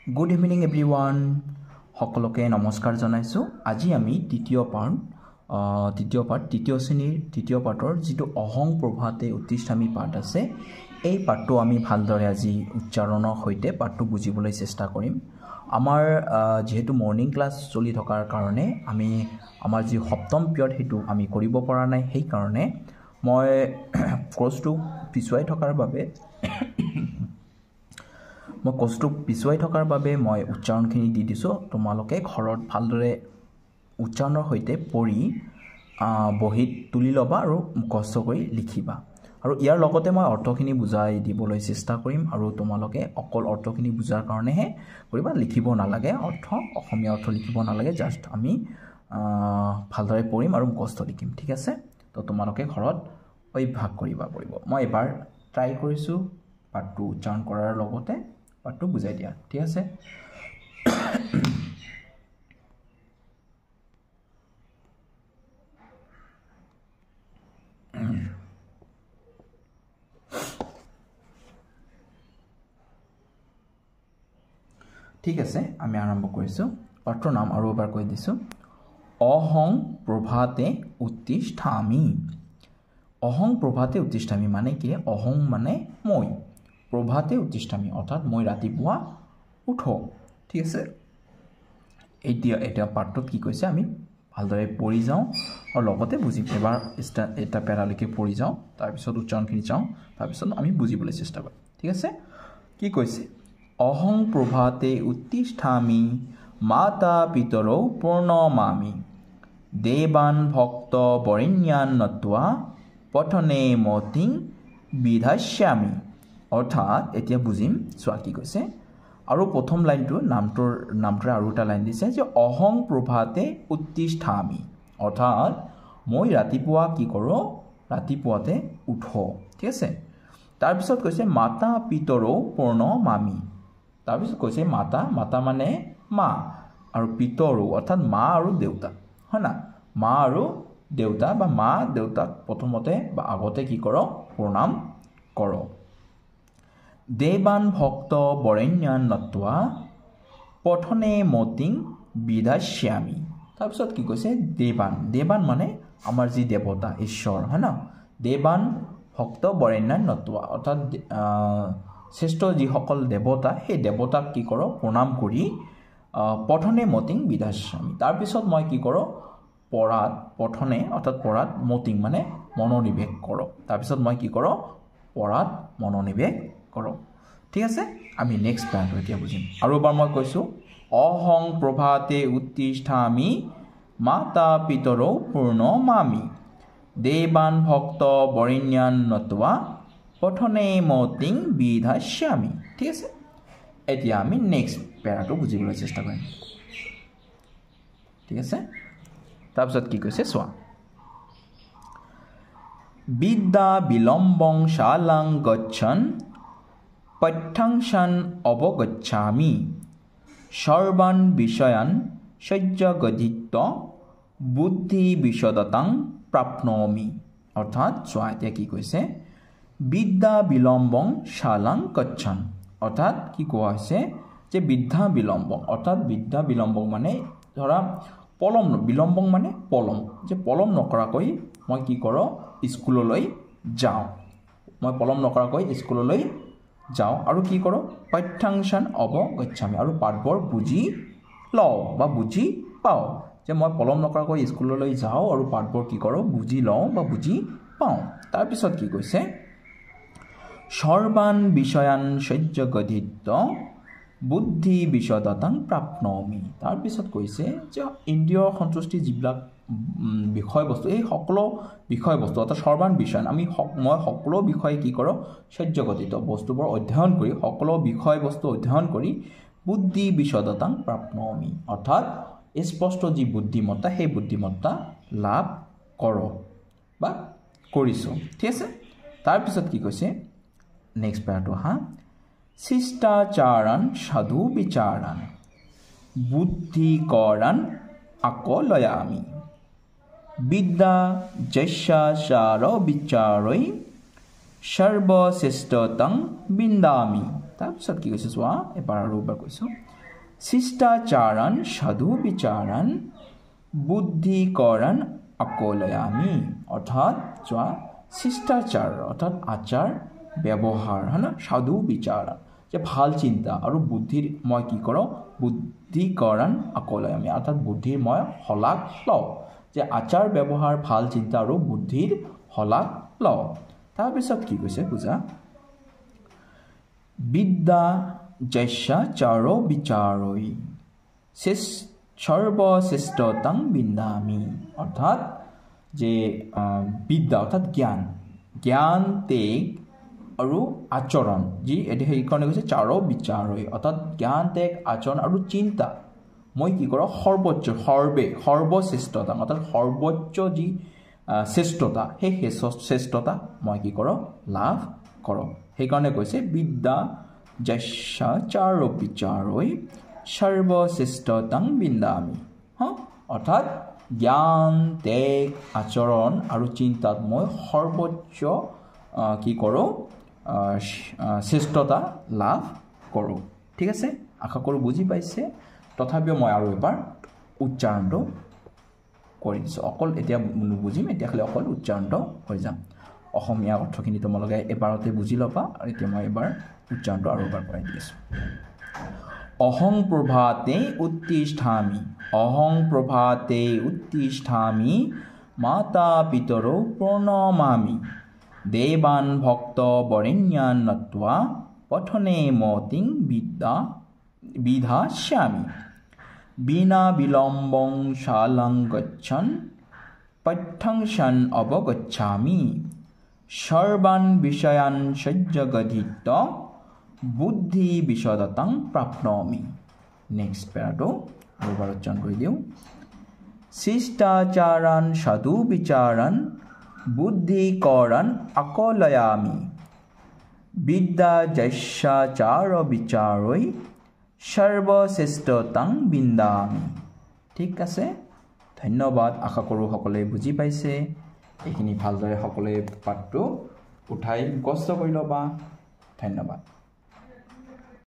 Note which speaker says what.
Speaker 1: Good evening everyone. সকলোকে নমস্কাৰ জনাইছো। আজি আমি তৃতীয় শ্ৰেণীৰ তৃতীয় পাঠৰ যেটো অহং প্ৰভাতে উত্তিষ্ঠামি পাঠ আছে এই পাঠটো আমি ভালদৰে আজি উচ্চাৰণৰ সৈতে পাঠটো বুজিবলৈ চেষ্টা কৰিম। আমাৰ যেহেতু মৰ্নিং ক্লাছ চলি থকাৰ কাৰণে আমি আমাৰ যি সপ্তম পিৰিয়ড হেতু আমি কৰিব পৰা নাই সেই কাৰণে মই কোৰ্সটো পিছুৱাই থকাৰ বাবে মই উচ্চাৰণখিনি দি দিছো। তোমালোকে ঘৰত ভালদৰে উচ্চাৰণৰ সৈতে পঢ়ি বহিত তুলি লবা আৰু মুখস্থ কৰি লিখিবা। আৰু ইয়াৰ লগতে মই অৰ্থখিনি বুজাই দিবলৈ চেষ্টা কৰিম আৰু তোমালোকে অকল অৰ্থখিনি বুজাৰ কাৰণেহে কৰিবা, লিখিব নালাগে। অসমীয়া অৰ্থ লিখিব নালাগে, জাস্ট আমি ভালদৰে পঢ়িম আৰু মুখস্থ লিখিম, ঠিক আছে? তো তোমালোকে ঘৰত অভ্যাস কৰিবা পৰিব। মই এবাৰ ট্ৰাই কৰিছো পাঠটো উচ্চাৰণ কৰাৰ লগতে পাঠটো বুজাই দিয়া, ঠিক আছে? ঠিক আছে, আমি আৰম্ভ কৰিছো। পাঠৰ নাম আৰু এবাৰ কৈ দিছো, অহং প্ৰভাতে উত্তিষ্ঠামি। অহং প্ৰভাতে উত্তিষ্ঠামি মানে কি? অহং মানে মই, প্ৰভাতে উত্তিষ্ঠামি অৰ্থাৎ মই ৰাতিপুৱা উঠো, ঠিক আছে? এতিয়া পাঠটোত কি কৈছে আমি ভালদৰে পঢ়ি যাওঁ আৰু লগতে বুজিম। এবাৰ এটা পেৰালৈকে পঢ়ি যাওঁ, তাৰপিছত উচ্চাৰণখিনি চাওঁ, তাৰপিছত আমি বুজিবলৈ চেষ্টা কৰিম, ঠিক আছে? কি কৈছে? অহং প্ৰভাতে উত্তিষ্ঠামি মাতা পিতৰৌ প্ৰণমামি দেৱান ভক্ত বৰেণ্যান নত্বা পঠনে মতিং বিধাস্যামি। অৰ্থাৎ এতিয়া বুজিম, চোৱা কি কৈছে। আৰু প্ৰথম লাইনটো নামটোৰে আৰু এটা লাইন দিছে যে অহং প্ৰভাতে উত্তিষ্ঠামি, অৰ্থাৎ মই ৰাতিপুৱা কি কৰোঁ? ৰাতিপুৱাতে উঠো, ঠিক আছে? তাৰপিছত কৈছে মাতা পিতৰৌ প্ৰণমামি। তাৰপিছত কৈছে মাতা মানে মা, আৰু পিতৰৌ অৰ্থাৎ মা আৰু দেউতা, হয় না? মা আৰু দেউতা বা মা দেউতাক প্ৰথমতে বা আগতে কি কৰক? প্ৰণাম কৰক। দেৱান ভক্ত বৰেণ্যান নত্বা পঠনে মতিং বিধাস্যামি। তাৰপিছত কি কৈছে? দেৱান মানে আমাৰ যি দেৱতা ঈশ্বৰ, হয় না? দেৱান ভক্ত বৰেণ্যান নত্বা অৰ্থাৎ শ্ৰেষ্ঠ যিসকল দেৱতা সেই দেৱতাক কি কৰোঁ? প্ৰণাম কৰি পঠনে মতিং বিধাস্যামি। তাৰপিছত মই কি কৰোঁ? পঠনে অৰ্থাৎ পঢ়াত, মতিং মানে মনোনিৱেশ কৰোঁ। তাৰপিছত মই কি কৰোঁ? পঢ়াত মনোনিৱেশ কৰোঁ, ঠিক আছে? আমি নেক্সট পেৰাটো এতিয়া বুজিম। আৰু এবাৰ মই কৈছোঁ, অহং প্ৰভাতে উত্তিষ্ঠামি মাতা পিতৰৌ প্ৰণমামি দেৱান ভক্ত বৰেণ্যান নত্বা পঠনে মতিং বিধাস্যামি, ঠিক আছে? এতিয়া আমি নেক্সট পেৰাটো বুজিবলৈ চেষ্টা কৰিম, ঠিক আছে? তাৰপিছত কি কৈছে চোৱা, বিদ্যা বিলম্বং শালাং গচ্ছন পঠ্যাংশান অবগচ্ছামি সৰ্বান বিষয়ান সহ্যগধিত্ব বুদ্ধি বিশদতাং প্ৰাপ্নোমি। অৰ্থাৎ চোৱা এতিয়া কি কৈছে, বিদ্যা বিলম্বং শালাং গচ্ছন, অৰ্থাৎ কি কোৱা হৈছে যে বিদ্যা বিলম্বং, অৰ্থাৎ বিদ্যা বিলম্বং মানে ধৰা পলম, বিলম্বং মানে পলম, যে পলম নকৰাকৈ মই কি কৰোঁ? স্কুললৈ যাওঁ। মই পলম নকৰাকৈ স্কুললৈ যাওঁ আৰু কি কৰোঁ? পঠ্যাংশান অবগচ্ছামি, আৰু পাঠবোৰ বুজি লওঁ বা বুজি পাওঁ। যে মই পলম নকৰাকৈ স্কুললৈ যাওঁ আৰু পাঠবোৰ কি কৰোঁ? বুজি লওঁ বা বুজি পাওঁ। তাৰপিছত কি কৈছে? সৰ্বান বিষয়ান সহ্যগধিত্ব বুদ্ধি বিশদতাং প্ৰাপ্নোমি। তাৰপিছত কৈছে যে ইন্দ্ৰিয়ৰ সন্তুষ্টি যিবিলাক বিষয়বস্তু, এই সকলো বিষয়বস্তু অৰ্থাৎ সৰ্বান বিষয়ান, মই সকলো বিষয়ে কি কৰোঁ? সহ্যগঠিত বস্তুবোৰ অধ্যয়ন কৰি, সকলো বিষয়বস্তু অধ্যয়ন কৰি বুদ্ধি বিশদতাং প্ৰাপ্নোমি, অৰ্থাৎ স্পষ্ট যি বুদ্ধিমত্তা সেই বুদ্ধিমত্তা লাভ কৰোঁ বা কৰিছোঁ, ঠিক আছে? তাৰপিছত কি কৈছে? নেক্সট পেৰাটো হা, শিষ্টাচাৰান সাধু বিচাৰান বুদ্ধি কৰান আকলয়ামি বিদ্যা যস্যাচাৰ বিচাৰৈ সৰ্বশ্ৰেষ্ঠতাং বিন্দামি। তাৰপিছত কি কৈছে চোৱা এবাৰ আৰু এবাৰ কৈছো শিষ্টাচাৰণ সাধু বিচাৰণ বুদ্ধিকৰণ আকলয়ামি অৰ্থাৎ চোৱা শিষ্টাচাৰ অৰ্থাৎ আচাৰ ব্যৱহাৰ হয়না সাধু বিচাৰণ যে ভাল চিন্তা আৰু বুদ্ধিৰ মই কি কৰোঁ বুদ্ধিকৰণ আকলয়ামি অৰ্থাৎ বুদ্ধিৰ মই শলাগ লওঁ যে আচাৰ ব্যৱহাৰ ভাল চিন্তা আৰু বুদ্ধিৰ শলাগ লওঁ তাৰপিছত কি কৈছে বুজা বিদ্যা যস্য চাৰো বিচাৰৈ সৰ্বশ্ৰেষ্ঠতাং বিন্দামি অৰ্থাৎ যে বিদ্যা অৰ্থাৎ জ্ঞান ত্যাগ আৰু আচৰণ যি এইকাৰণে কৈছে চাৰো বিচাৰৈ অৰ্থাৎ জ্ঞান ত্যাগ আচৰণ আৰু চিন্তা মই কি কৰোঁ সৰ্বশ্ৰেষ্ঠতা অৰ্থাৎ সৰ্বোচ্চ যি শ্ৰেষ্ঠতা সেই শ্ৰেষ্ঠতা মই কি কৰোঁ লাভ কৰোঁ সেইকাৰণে কৈছে বিদ্যা যস্য চাৰো বিচাৰৈ সৰ্বশ্ৰেষ্ঠতাং বিন্দামি অৰ্থাৎ জ্ঞান ত্যাগ আচৰণ আৰু চিন্তাত মই সৰ্বোচ্চ কি কৰোঁ শ্ৰেষ্ঠতা লাভ কৰোঁ ঠিক আছে আশা কৰোঁ বুজি পাইছে তথাপিও মই আৰু এবাৰ উচ্চাৰণটো কৰি দিছোঁ অকল এতিয়া নুবুজিম এতিয়া খালি অকল উচ্চাৰণটো হৈ যাম অসমীয়া অৰ্থখিনি তোমালোকে এবাৰতে বুজি ল'বা আৰু এতিয়া মই এবাৰ উচ্চাৰণটো আৰু এবাৰ কৰাই দি আছোঁ অহং প্ৰভাতে উত্তিষ্ঠামি মাতা পিতৰৌ প্ৰণমামি দেৱান ভক্ত বৰেণ্যান নত্বা পঠনে মতিং বিধাস্যামি বিনা বিলম্বং শালাং গচ্ছন পঠ্যংশন অবগচ্ছামি সৰ্বান বিষয়ান সজ্জগধিত বুদ্ধি বিশদতাং প্ৰাপ্নমি নেক্সট পেৰাটো আৰু এবাৰ উচ্চাৰণ কৰি দিওঁ শিষ্টাচাৰণ সাধু বিচাৰণ বুদ্ধিকৰণ আকলয়ামি বিদ্যা যস্য চাৰো বিচাৰৈ সৰ্বশ্ৰেষ্ঠতাং বিন্দামি ঠিক আছে ধন্যবাদ আশা কৰোঁ সকলোৱে বুজি পাইছে এইখিনি ভালদৰে সকলোৱে পাঠটো উঠাই মুখস্থ কৰি ল'বা ধন্যবাদ